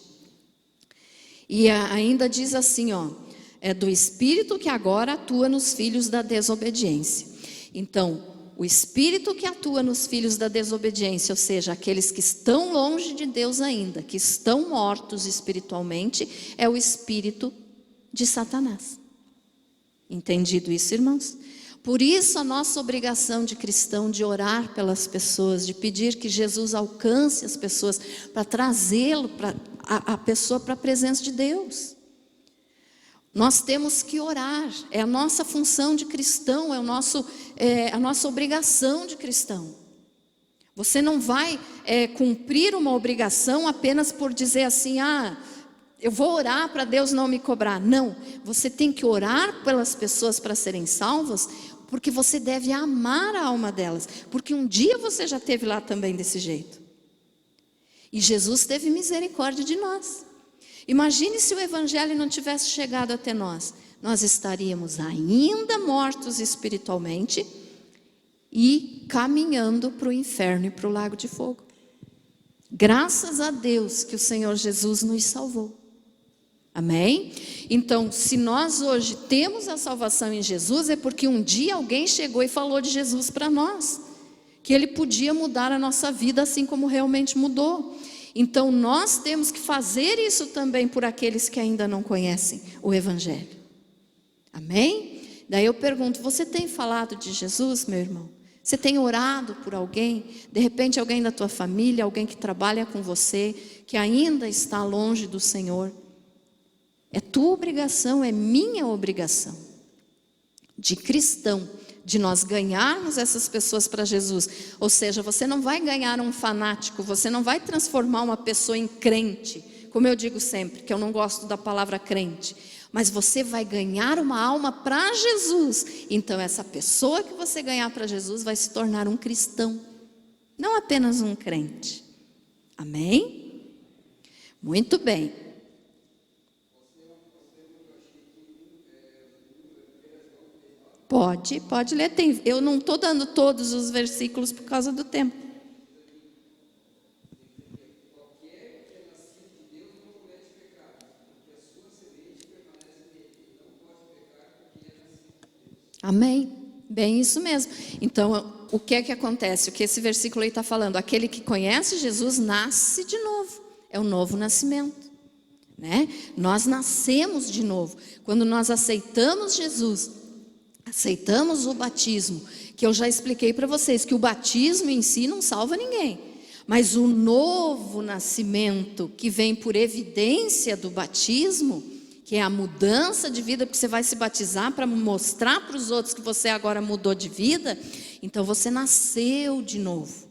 E ainda diz assim, é do espírito que agora atua nos filhos da desobediência. Então, o espírito que atua nos filhos da desobediência, ou seja, aqueles que estão longe de Deus ainda, que estão mortos espiritualmente, é o espírito de Satanás. Entendido isso, irmãos? Por isso a nossa obrigação de cristão de orar pelas pessoas, de pedir que Jesus alcance as pessoas, para trazê-lo, a pessoa para a presença de Deus. Nós temos que orar, é a nossa função de cristão, é a nossa obrigação de cristão. Você não vai cumprir uma obrigação apenas por dizer assim, eu vou orar para Deus não me cobrar. Não, você tem que orar pelas pessoas para serem salvas, porque você deve amar a alma delas, porque um dia você já esteve lá também desse jeito. E Jesus teve misericórdia de nós. Imagine se o evangelho não tivesse chegado até nós. Nós estaríamos ainda mortos espiritualmente e caminhando para o inferno e para o lago de fogo. Graças a Deus que o Senhor Jesus nos salvou. Amém? Então, se nós hoje temos a salvação em Jesus, é porque um dia alguém chegou e falou de Jesus para nós, que Ele podia mudar a nossa vida assim como realmente mudou. Então, nós temos que fazer isso também por aqueles que ainda não conhecem o Evangelho. Amém? Daí eu pergunto, você tem falado de Jesus, meu irmão? Você tem orado por alguém? De repente alguém da tua família, alguém que trabalha com você, que ainda está longe do Senhor. É tua obrigação, é minha obrigação, de cristão, de nós ganharmos essas pessoas para Jesus. Ou seja, você não vai ganhar um fanático, você não vai transformar uma pessoa em crente, como eu digo sempre, que eu não gosto da palavra crente, mas você vai ganhar uma alma para Jesus. Então essa pessoa que você ganhar para Jesus vai se tornar um cristão, não apenas um crente. Amém? Muito bem. Pode ler. Eu não estou dando todos os versículos por causa do tempo. Amém? Bem isso mesmo. Então, o que é que acontece? O que esse versículo aí está falando? Aquele que conhece Jesus nasce de novo. É o novo nascimento, né? Nós nascemos de novo. Quando nós aceitamos Jesus, aceitamos o batismo, que eu já expliquei para vocês, que o batismo em si não salva ninguém. Mas o novo nascimento, que vem por evidência do batismo, que é a mudança de vida, porque você vai se batizar para mostrar para os outros que você agora mudou de vida, então você nasceu de novo.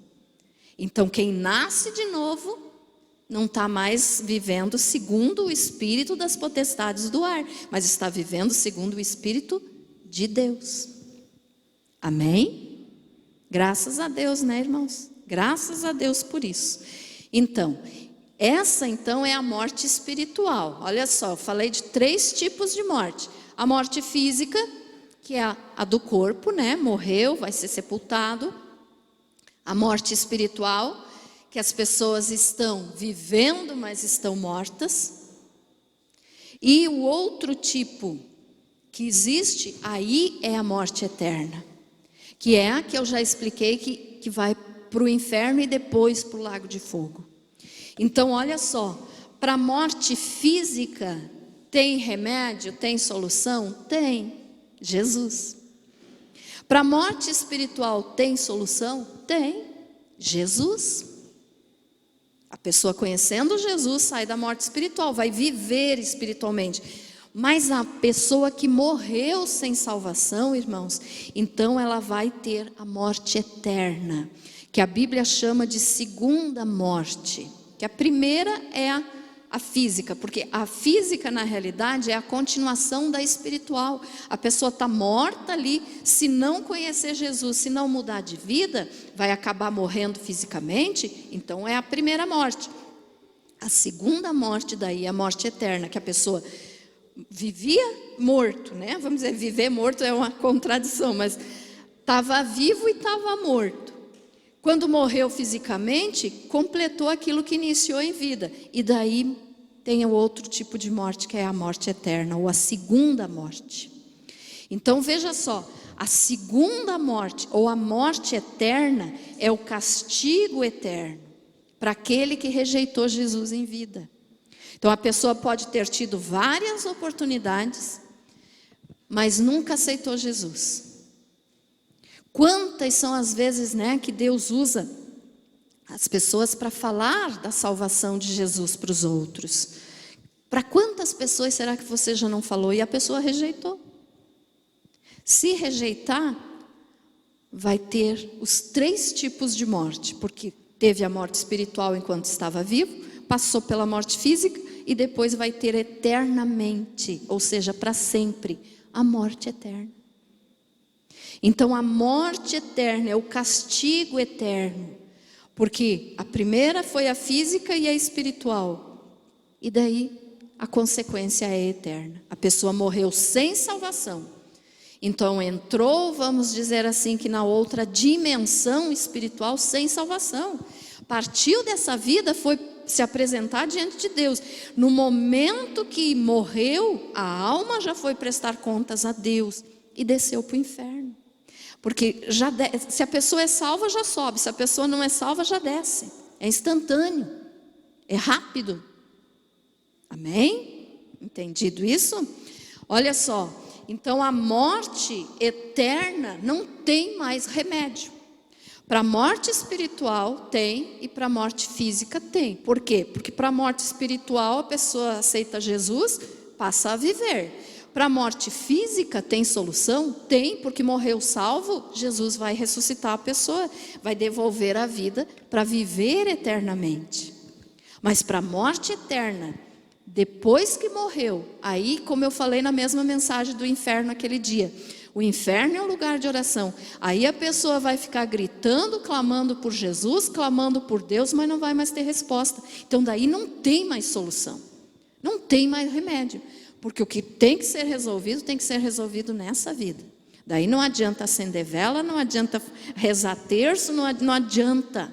Então quem nasce de novo não está mais vivendo segundo o espírito das potestades do ar, mas está vivendo segundo o espírito de Deus. Amém? Graças a Deus, né, irmãos? Graças a Deus por isso. Então, essa então é a morte espiritual. Olha só, eu falei de 3 tipos de morte. A morte física, que é a do corpo, né? Morreu, vai ser sepultado. A morte espiritual, que as pessoas estão vivendo, mas estão mortas. E o outro tipo que existe, aí é a morte eterna, que é a que eu já expliquei, que vai para o inferno e depois para o lago de fogo. Então olha só, para a morte física tem remédio, tem solução? Tem, Jesus. Para a morte espiritual tem solução? Tem, Jesus. A pessoa conhecendo Jesus sai da morte espiritual, vai viver espiritualmente. Mas a pessoa que morreu sem salvação, irmãos, então ela vai ter a morte eterna, que a Bíblia chama de segunda morte. Que a primeira é a física, porque a física na realidade é a continuação da espiritual. A pessoa está morta ali, se não conhecer Jesus, se não mudar de vida, vai acabar morrendo fisicamente, então é a primeira morte. A segunda morte daí é a morte eterna, que a pessoa vivia morto, né? Vamos dizer, viver morto é uma contradição, mas estava vivo e estava morto. Quando morreu fisicamente, completou aquilo que iniciou em vida. E daí tem o outro tipo de morte, que é a morte eterna, ou a segunda morte. Então veja só, a segunda morte, ou a morte eterna, é o castigo eterno para aquele que rejeitou Jesus em vida. Então a pessoa pode ter tido várias oportunidades, mas nunca aceitou Jesus. Quantas são as vezes, né, que Deus usa as pessoas para falar da salvação de Jesus para os outros? Para quantas pessoas será que você já não falou e a pessoa rejeitou? Se rejeitar, vai ter os 3 tipos de morte, porque teve a morte espiritual enquanto estava vivo, passou pela morte física e depois vai ter eternamente, ou seja, para sempre, a morte eterna. Então a morte eterna é o castigo eterno, porque a primeira foi a física e a espiritual, e daí a consequência é eterna. A pessoa morreu sem salvação, então entrou, vamos dizer assim, que na outra dimensão espiritual sem salvação. Partiu dessa vida, foi se apresentar diante de Deus. No momento que morreu, a alma já foi prestar contas a Deus e desceu para o inferno. Porque se a pessoa é salva, já sobe. Se a pessoa não é salva, já desce. É instantâneo. É rápido. Amém? Entendido isso? Olha só. Então a morte eterna não tem mais remédio. Para a morte espiritual tem e para a morte física tem. Por quê? Porque para a morte espiritual a pessoa aceita Jesus, passa a viver. Para a morte física tem solução? Tem, porque morreu salvo, Jesus vai ressuscitar a pessoa, vai devolver a vida para viver eternamente. Mas para a morte eterna, depois que morreu, aí como eu falei na mesma mensagem do inferno aquele dia, o inferno é um lugar de oração. Aí a pessoa vai ficar gritando, clamando por Jesus, clamando por Deus, mas não vai mais ter resposta. Então daí não tem mais solução, não tem mais remédio. Porque o que tem que ser resolvido nessa vida. Daí não adianta acender vela, não adianta rezar terço, não adianta.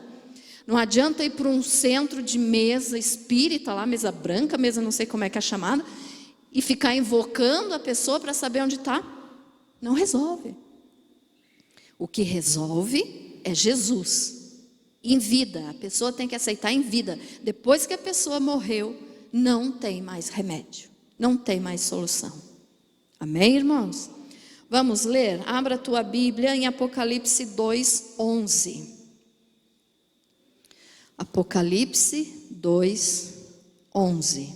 Não adianta ir para um centro de mesa espírita, lá, mesa branca, mesa não sei como é que é chamada, e ficar invocando a pessoa para saber onde está. Não resolve. O que resolve é Jesus. Em vida, a pessoa tem que aceitar em vida. Depois que a pessoa morreu, não tem mais remédio. Não tem mais solução. Amém, irmãos? Vamos ler? Abra a tua Bíblia em Apocalipse 2:11. Apocalipse 2:11.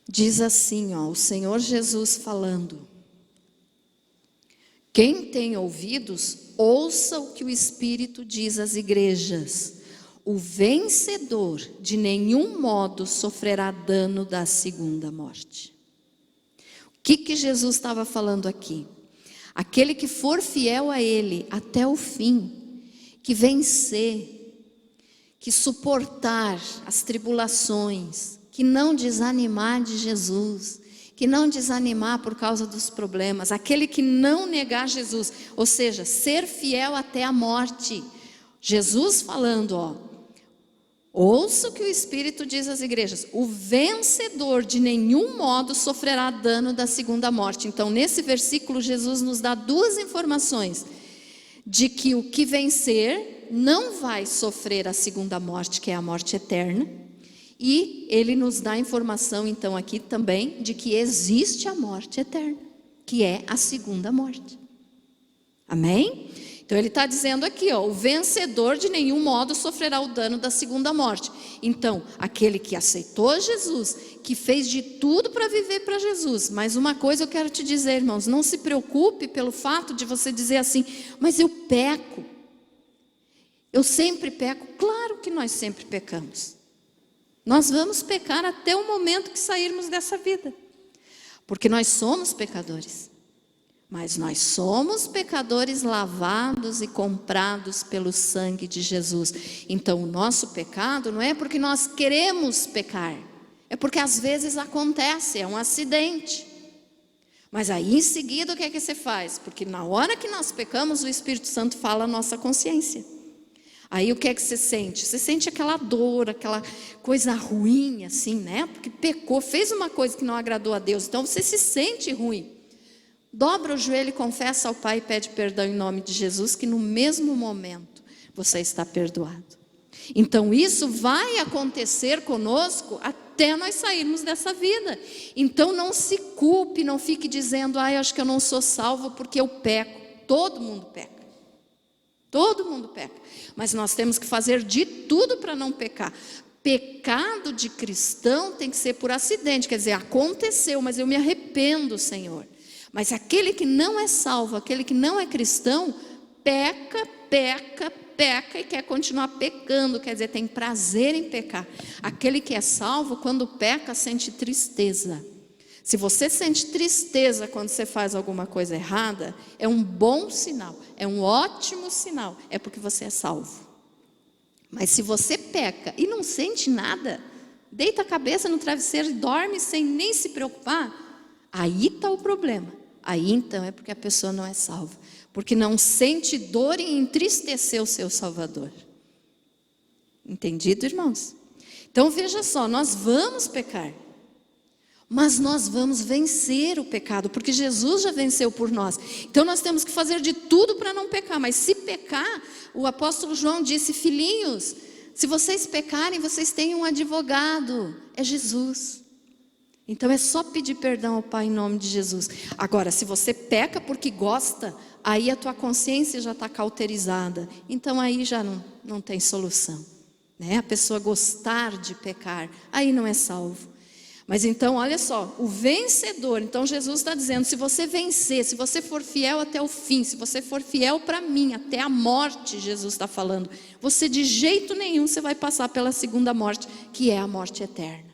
Diz assim, o Senhor Jesus falando: quem tem ouvidos, ouça o que o Espírito diz às igrejas. O vencedor de nenhum modo sofrerá dano da segunda morte. O que Jesus estava falando aqui? Aquele que for fiel a Ele até o fim, que vencer, que suportar as tribulações, que não desanimar de Jesus, que não desanimar por causa dos problemas, aquele que não negar Jesus, ou seja, ser fiel até a morte. Jesus falando, ouça o que o Espírito diz às igrejas: o vencedor de nenhum modo sofrerá dano da segunda morte. Então nesse versículo Jesus nos dá 2 informações, de que o que vencer não vai sofrer a segunda morte, que é a morte eterna. E ele nos dá a informação então aqui também de que existe a morte eterna, que é a segunda morte. Amém? Então ele está dizendo aqui, ó, o vencedor de nenhum modo sofrerá o dano da segunda morte. Então, aquele que aceitou Jesus, que fez de tudo para viver para Jesus. Mas uma coisa eu quero te dizer, irmãos, não se preocupe pelo fato de você dizer assim, mas eu peco. Eu sempre peco. Claro que nós sempre pecamos. Nós vamos pecar até o momento que sairmos dessa vida. Porque nós somos pecadores. Mas nós somos pecadores lavados e comprados pelo sangue de Jesus. Então o nosso pecado não é porque nós queremos pecar. É porque às vezes acontece, é um acidente. Mas aí em seguida o que é que você faz? Porque na hora que nós pecamos, o Espírito Santo fala a nossa consciência. Aí o que é que você sente? Você sente aquela dor, aquela coisa ruim assim, né? Porque pecou, fez uma coisa que não agradou a Deus. Então você se sente ruim. Dobra o joelho e confessa ao Pai e pede perdão em nome de Jesus, que no mesmo momento você está perdoado. Então isso vai acontecer conosco até nós sairmos dessa vida. Então não se culpe, não fique dizendo, eu acho que eu não sou salvo porque eu peco. Todo mundo peca. Todo mundo peca. Mas nós temos que fazer de tudo para não pecar. Pecado de cristão tem que ser por acidente, quer dizer, aconteceu, mas eu me arrependo, Senhor. Mas aquele que não é salvo, aquele que não é cristão, peca e quer continuar pecando, quer dizer, tem prazer em pecar. Aquele que é salvo, quando peca, sente tristeza. Se você sente tristeza quando você faz alguma coisa errada, é um bom sinal, é um ótimo sinal, é porque você é salvo. Mas se você peca e não sente nada, deita a cabeça no travesseiro e dorme sem nem se preocupar, aí está o problema. Aí então é porque a pessoa não é salva. Porque não sente dor em entristecer o seu Salvador. Entendido, irmãos? Então veja só, nós vamos pecar. Mas nós vamos vencer o pecado, porque Jesus já venceu por nós. Então nós temos que fazer de tudo para não pecar. Mas se pecar, o apóstolo João disse, filhinhos, se vocês pecarem, vocês têm um advogado, é Jesus. Então é só pedir perdão ao Pai em nome de Jesus. Agora, se você peca porque gosta, aí a tua consciência já está cauterizada. Então aí já não tem solução, né? A pessoa gostar de pecar, aí não é salvo. Mas então, olha só, o vencedor, então Jesus está dizendo, se você vencer, se você for fiel até o fim, se você for fiel para mim, até a morte, Jesus está falando, você de jeito nenhum você vai passar pela segunda morte, que é a morte eterna.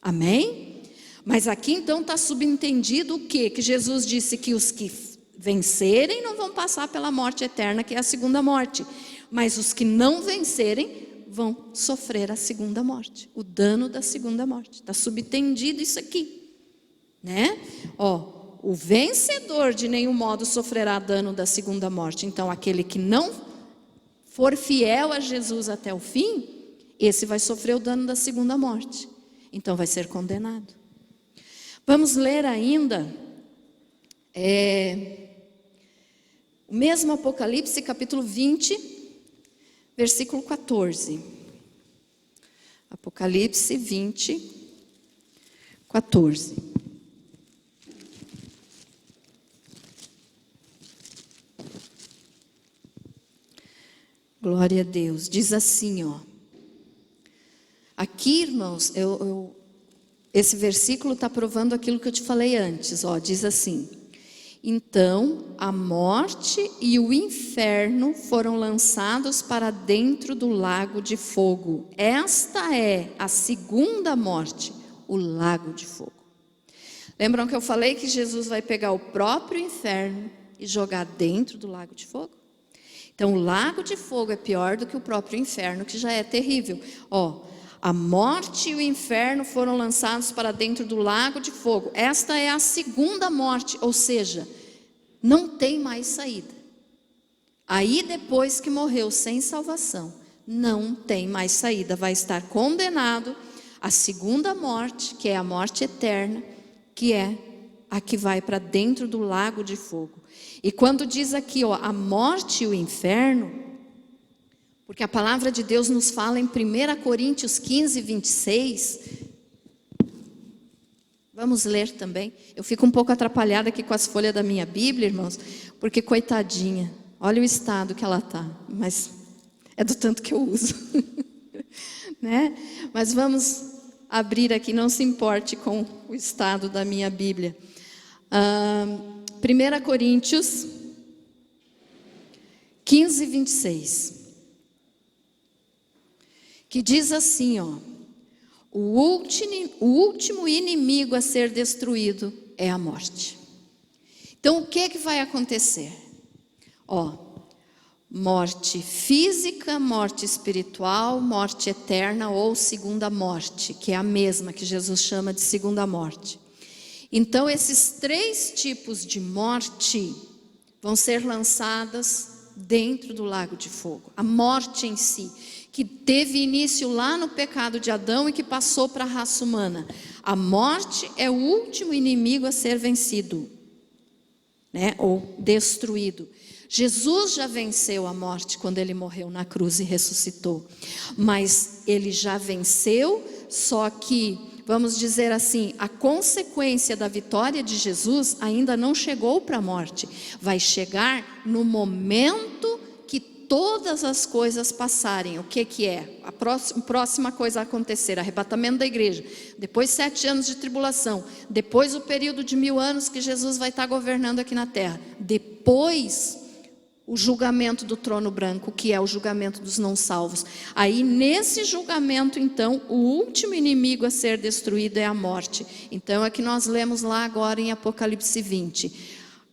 Amém? Mas aqui então está subentendido o quê? Que Jesus disse que os que vencerem não vão passar pela morte eterna, que é a segunda morte. Mas os que não vencerem vão sofrer a segunda morte, o dano da segunda morte. Está subentendido isso aqui, né? Ó, o vencedor de nenhum modo sofrerá dano da segunda morte. Então aquele que não for fiel a Jesus até o fim, esse vai sofrer o dano da segunda morte. Então vai ser condenado. Vamos ler ainda o mesmo Apocalipse, capítulo 20, versículo 14. Apocalipse 20, 14. Glória a Deus. Diz assim, ó. Aqui, irmãos, esse versículo está provando aquilo que eu te falei antes, ó, diz assim, então a morte e o inferno foram lançados para dentro do lago de fogo. Esta é a segunda morte, o lago de fogo. Lembram que eu falei que Jesus vai pegar o próprio inferno e jogar dentro do lago de fogo? Então o lago de fogo é pior do que o próprio inferno, que já é terrível. Ó, a morte e o inferno foram lançados para dentro do lago de fogo. Esta é a segunda morte, ou seja, não tem mais saída. Aí depois que morreu sem salvação, não tem mais saída. Vai estar condenado à segunda morte, que é a morte eterna, que é a que vai para dentro do lago de fogo. E quando diz aqui, ó, a morte e o inferno, porque a palavra de Deus nos fala em 1 Coríntios 15, 26. Vamos ler também. Eu fico um pouco atrapalhada aqui com as folhas da minha Bíblia, irmãos, porque coitadinha, Olha o estado que ela está, mas é do tanto que eu uso. Né? Mas vamos abrir aqui, não se importe com o estado da minha Bíblia. 1 Coríntios 15, 26. Que diz assim, ó: o último inimigo a ser destruído é a morte. Então o que vai acontecer? Morte física, morte espiritual, morte eterna ou segunda morte, que é a mesma que Jesus chama de segunda morte. Então esses 3 tipos de morte vão ser lançadas dentro do lago de fogo. A morte em si, que teve início lá no pecado de Adão e que passou para a raça humana. A morte é o último inimigo a ser vencido, né? Ou destruído. Jesus já venceu a morte quando ele morreu na cruz e ressuscitou. Mas ele já venceu, só que, vamos dizer assim, a consequência da vitória de Jesus ainda não chegou para a morte. Vai chegar no momento que todas as coisas passarem. O que é? A próxima coisa a acontecer, arrebatamento da igreja. Depois 7 anos de tribulação. Depois o período de 1000 anos que Jesus vai estar governando aqui na terra. Depois o julgamento do trono branco, que é o julgamento dos não salvos. Aí nesse julgamento, então, o último inimigo a ser destruído é a morte. Então é que nós lemos lá agora em Apocalipse 20.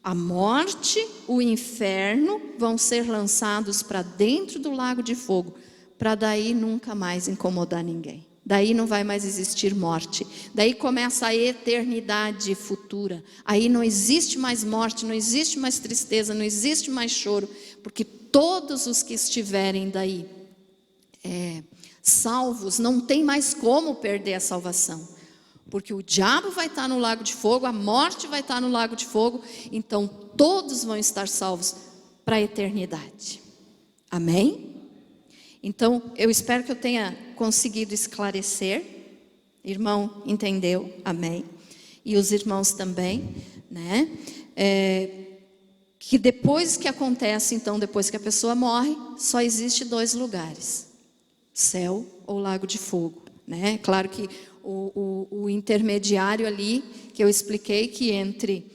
A morte, o inferno vão ser lançados para dentro do lago de fogo, para daí nunca mais incomodar ninguém. Daí não vai mais existir morte. Daí começa a eternidade futura. Aí não existe mais morte, não existe mais tristeza, não existe mais choro, porque todos os que estiverem daí salvos, não tem mais como perder a salvação. Porque o diabo vai estar no lago de fogo, a morte vai estar no lago de fogo, então todos vão estar salvos para a eternidade. Amém? Então, eu espero que eu tenha conseguido esclarecer. Irmão, entendeu? Amém. E os irmãos também, né? Que depois que acontece, então, depois que a pessoa morre, só existe 2 lugares: céu ou lago de fogo, né? Claro que o intermediário ali, que eu expliquei, que entre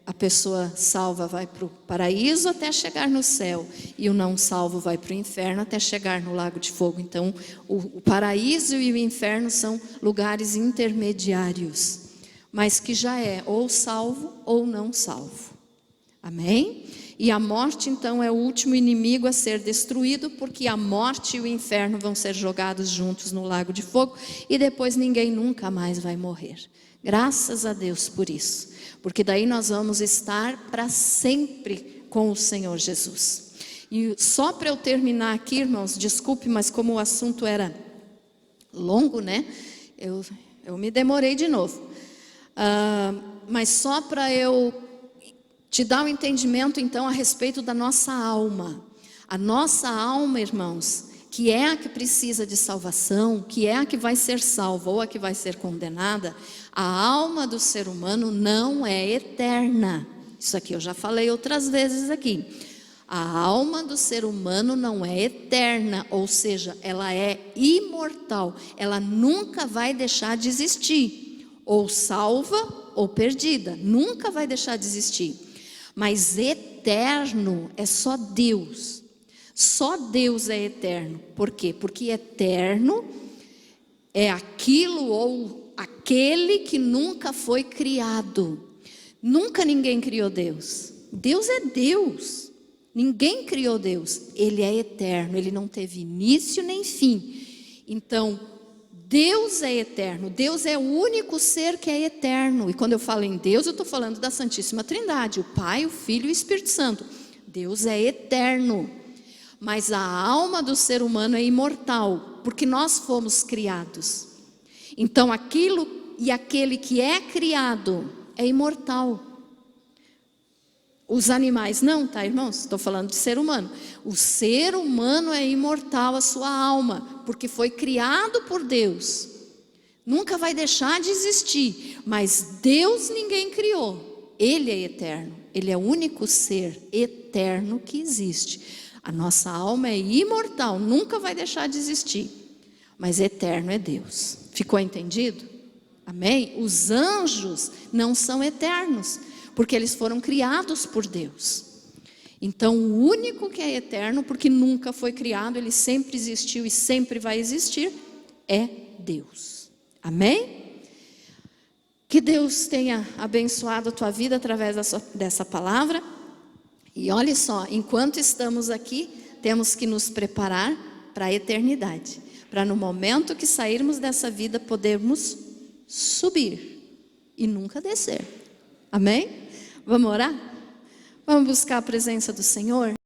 a pessoa salva vai para o paraíso até chegar no céu, e o não salvo vai para o inferno até chegar no lago de fogo. Então o paraíso e o inferno são lugares intermediários, mas que já é ou salvo ou não salvo. Amém? E a morte então é o último inimigo a ser destruído, porque a morte e o inferno vão ser jogados juntos no lago de fogo, e depois ninguém nunca mais vai morrer. Graças a Deus por isso, porque daí nós vamos estar para sempre com o Senhor Jesus. E só para eu terminar aqui, irmãos, desculpe, mas como o assunto era longo, né? Eu me demorei de novo. Mas só para eu te dar um entendimento, então, a respeito da nossa alma. A nossa alma, irmãos, que é a que precisa de salvação, que é a que vai ser salva ou a que vai ser condenada, a alma do ser humano não é eterna. Isso aqui eu já falei outras vezes aqui. A alma do ser humano não é eterna, ou seja, ela é imortal. Ela nunca vai deixar de existir, ou salva ou perdida, nunca vai deixar de existir. Mas eterno é só Deus. Só Deus é eterno. Por quê? Porque eterno é aquilo ou aquele que nunca foi criado. Nunca ninguém criou Deus. Deus é Deus. Ninguém criou Deus. Ele é eterno. Ele não teve início nem fim. Então, Deus é eterno. Deus é o único ser que é eterno. E quando eu falo em Deus, eu estou falando da Santíssima Trindade. O Pai, o Filho e o Espírito Santo. Deus é eterno. Mas a alma do ser humano é imortal, porque nós fomos criados. Então aquilo e aquele que é criado é imortal. Os animais não, tá, irmãos? Estou falando de ser humano. O ser humano é imortal, a sua alma, porque foi criado por Deus. Nunca vai deixar de existir, mas Deus ninguém criou. Ele é eterno. Ele é o único ser eterno que existe. A nossa alma é imortal, nunca vai deixar de existir. Mas eterno é Deus. Ficou entendido? Amém? Os anjos não são eternos, porque eles foram criados por Deus. Então, o único que é eterno, porque nunca foi criado, ele sempre existiu e sempre vai existir, é Deus. Amém? Que Deus tenha abençoado a tua vida através dessa palavra. E olha só, enquanto estamos aqui, temos que nos preparar para a eternidade. Para no momento que sairmos dessa vida, podermos subir e nunca descer. Amém? Vamos orar? Vamos buscar a presença do Senhor?